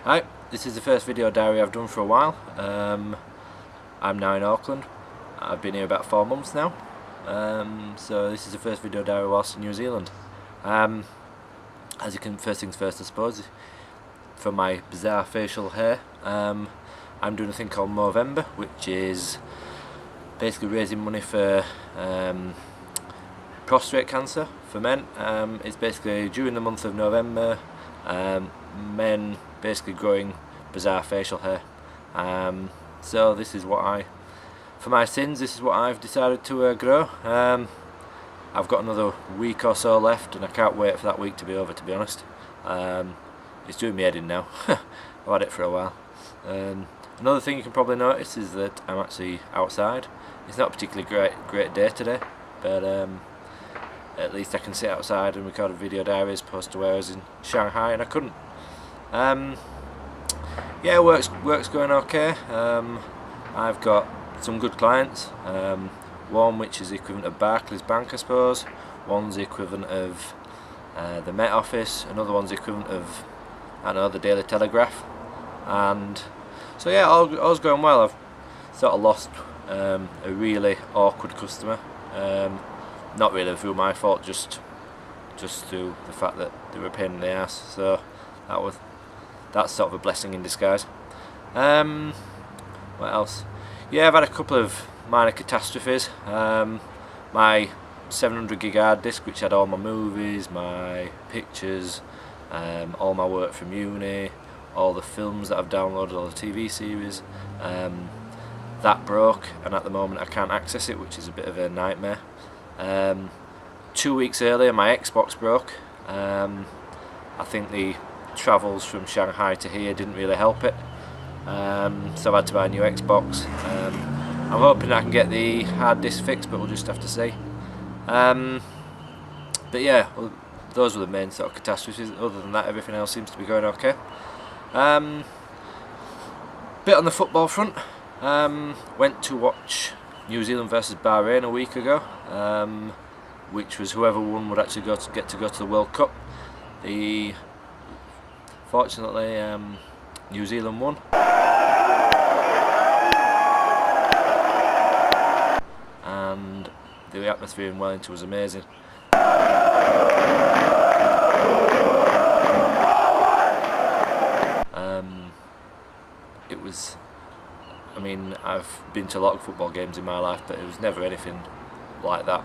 Hi, this is the first video diary I've done for a while. I'm now in Auckland. I've been here about 4 months now. So this is the first video diary whilst in New Zealand. As you can, first things first I suppose, for my bizarre facial hair, I'm doing a thing called Movember, which is basically raising money for prostate cancer for men. It's basically during the month of November, men basically growing bizarre facial hair. So this is what for my sins, this is what I've decided to grow. I've got another week or so left and I can't wait for that week to be over, to be honest. It's doing me head in now. I've had it for a while. Another thing you can probably notice is that I'm actually outside. It's not a particularly great day today, but at least I can sit outside and record a video diary as opposed to where I was in Shanghai and I couldn't. Yeah, work's going okay. I've got some good clients. One which is the equivalent of Barclays Bank, I suppose. One's the equivalent of the Met Office. Another one's the equivalent of, I don't know, the Daily Telegraph. And so yeah, all's going well. I've sort of lost a really awkward customer. Not really through my fault, just through the fact that they were a pain in the ass. So that's sort of a blessing in disguise. What else? Yeah, I've had a couple of minor catastrophes. My 700 gig hard disk, which had all my movies, my pictures, all my work from uni, all the films that I've downloaded, all the TV series, that broke, and at the moment I can't access it, which is a bit of a nightmare. 2 weeks earlier my Xbox broke. I think the travels from Shanghai to here didn't really help it, so I've had to buy a new Xbox. I'm hoping I can get the hard disk fixed, but we'll just have to see. But yeah, well, those were the main sort of catastrophes. Other than that, everything else seems to be going okay. Bit on the football front. Went to watch New Zealand versus Bahrain a week ago, which was whoever won would actually get to go to the World Cup. Fortunately, New Zealand won. And the atmosphere in Wellington was amazing. It was, I mean, I've been to a lot of football games in my life, but it was never anything like that.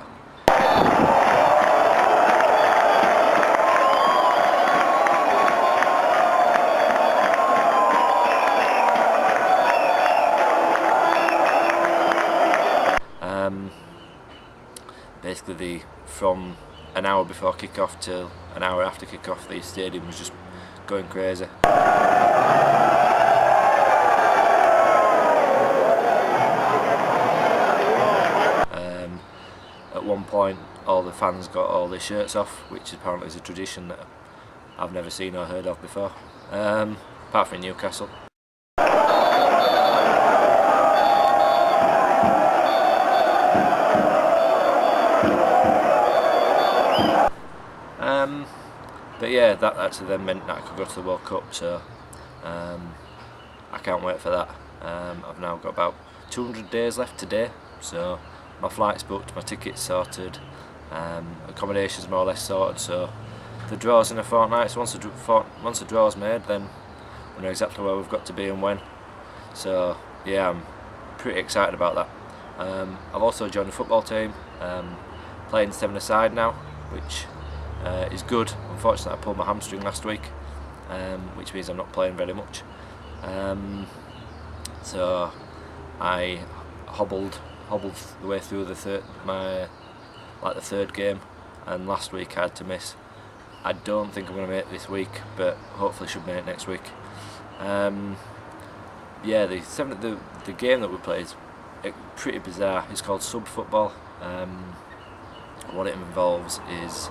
Basically, from an hour before kick-off till an hour after kick-off, the stadium was just going crazy. At one point, all the fans got all their shirts off, which apparently is a tradition that I've never seen or heard of before, apart from Newcastle. But yeah, that actually then meant that I could go to the World Cup, so I can't wait for that. I've now got about 200 days left today, so my flight's booked, my ticket's sorted, accommodation's more or less sorted, so the draw's in a fortnight, so once the draw's made, then we know exactly where we've got to be and when. So yeah, I'm pretty excited about that. I've also joined the football team, playing 7-a-side now, which is good. Unfortunately I pulled my hamstring last week, which means I'm not playing very much. So I hobbled the way through the third game, and last week I had to miss. I don't think I'm going to make it this week, but hopefully should make it next week. Yeah, the game that we play is pretty bizarre. It's called sub football. What it involves is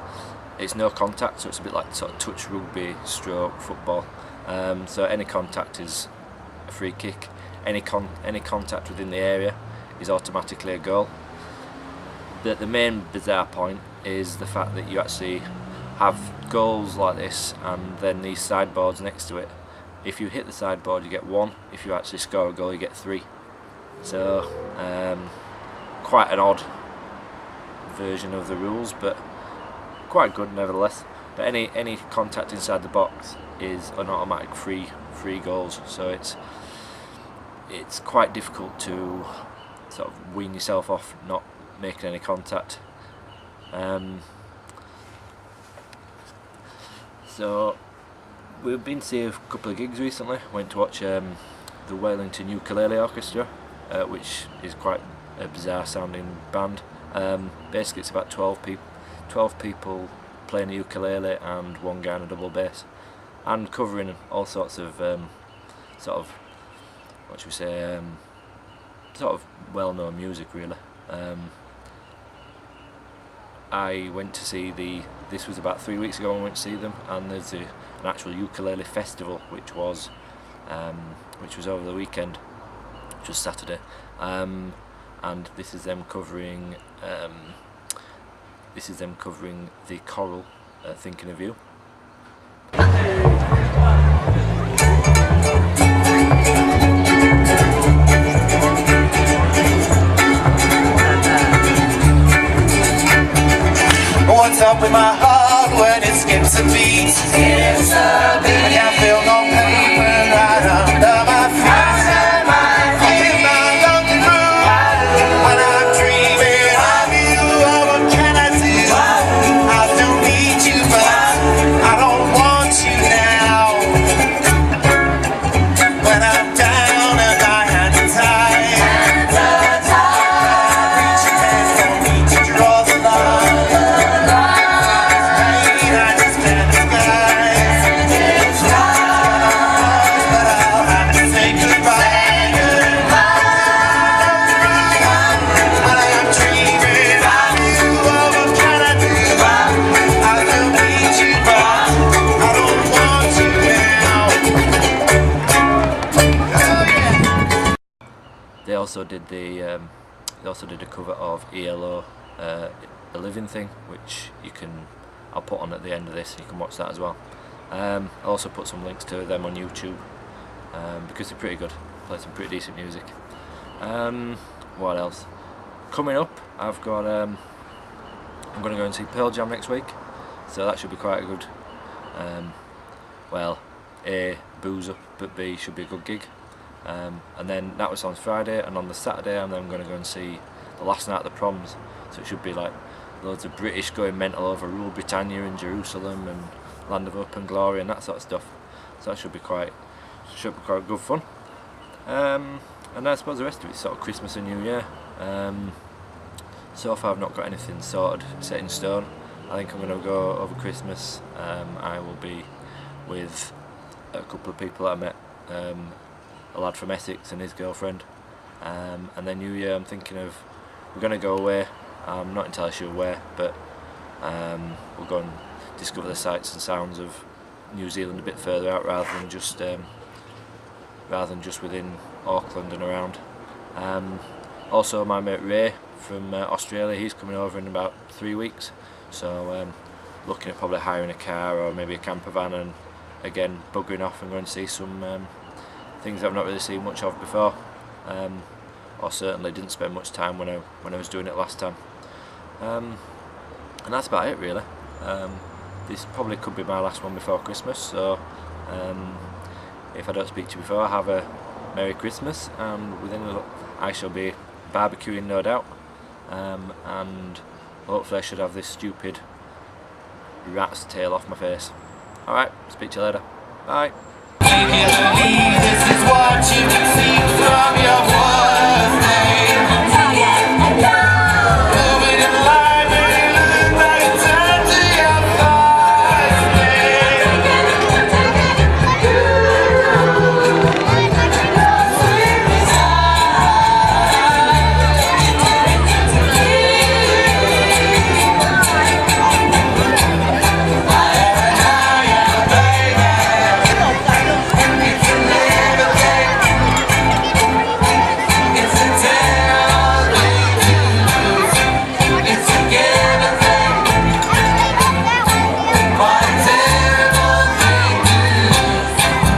it's no contact, so it's a bit like sort of touch rugby stroke football. So any contact is a free kick. Any contact within the area is automatically a goal. But the main bizarre point is the fact that you actually have goals like this and then these sideboards next to it, if you hit the sideboard you get 1, if you actually score a goal you get 3. So quite an odd version of the rules, but quite good nevertheless. But any contact inside the box is an automatic free goals, so it's quite difficult to sort of wean yourself off not making any contact. So we've been to see a couple of gigs recently. Went to watch the Wellington Ukulele Orchestra, which is quite a bizarre sounding band. Basically it's about 12 people playing a ukulele and one guy on a double bass, and covering all sorts of sort of, what should we say, sort of well-known music really. I went to see this was about 3 weeks ago I went to see them, and there's an actual ukulele festival which was over the weekend, which was Saturday, and this is them covering the choral Thinking of You. What's up with my heart when it skips a beat? I can't feel no pain right under my feet. I feel my lonely room when I'm dreaming of you. Oh, what can I do? I still need you, but I don't want you now. When I'm down and my hands are tied, reach your hand for me to draw the line. They also did a cover of ELO, The Living Thing, which I'll put on at the end of this, and you can watch that as well. I'll also put some links to them on YouTube, because they're pretty good, play some pretty decent music. What else? Coming up, I'm going to go and see Pearl Jam next week, so that should be quite a good, well, A, boozer, but B, should be a good gig. And then that was on Friday, and on the Saturday I'm then going to go and see the last night of the Proms, so it should be like loads of British going mental over Rule Britannia in Jerusalem and Land of Hope and Glory and that sort of stuff, so that should be quite good fun. And I suppose the rest of it's sort of Christmas and New Year. So far I've not got anything sorted, set in stone. I think I'm going to go over Christmas. I will be with a couple of people that I met, a lad from Essex and his girlfriend, and then New Year I'm thinking of, we're going to go away. I'm not entirely sure where, but we'll go and discover the sights and sounds of New Zealand a bit further out, rather than just within Auckland and around. Also my mate Ray from Australia, he's coming over in about 3 weeks, so looking at probably hiring a car or maybe a camper van, and again buggering off and going to see some things I've not really seen much of before, or certainly didn't spend much time when I was doing it last time. And that's about it really. This probably could be my last one before Christmas, so if I don't speak to you before, have a Merry Christmas, and I shall be barbecuing no doubt, and hopefully I should have this stupid rat's tail off my face. Alright, speak to you later. Bye. This is what you can see from your words.